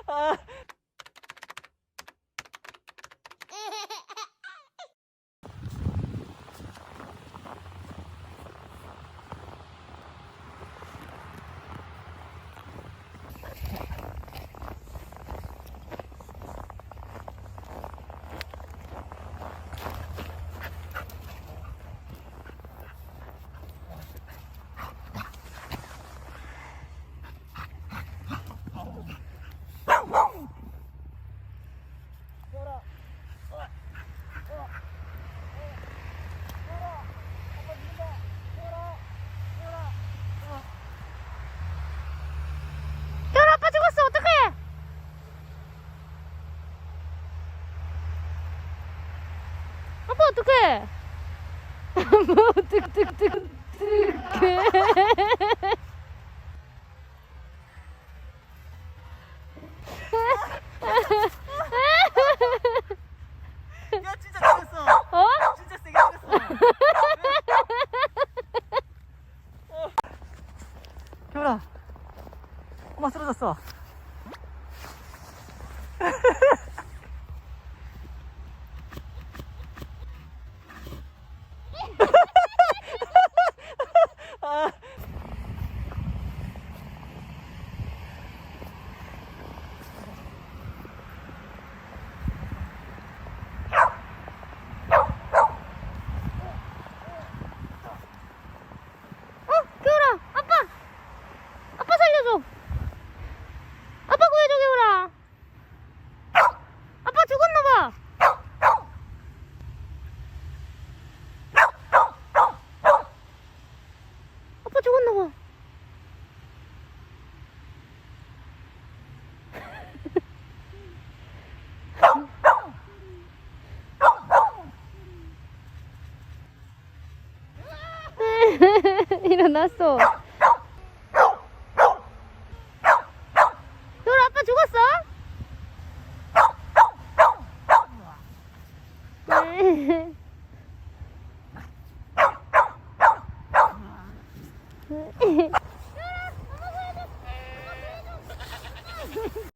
아. 태훈아, 아빠 죽었어. 어떡해? 아빠 어떡해? 뭐 어떡해? 야 진짜 때렸어. 어? 진짜 세게 때렸어. 태훈아, 엄마 쓰러졌어. 아. 겨울아, 아빠 살려줘. 아빠 구해줘, 겨울아. 아빠 죽었나봐. 아빠 죽었나봐. 일어났어. 겨울아, 아빠 죽었어?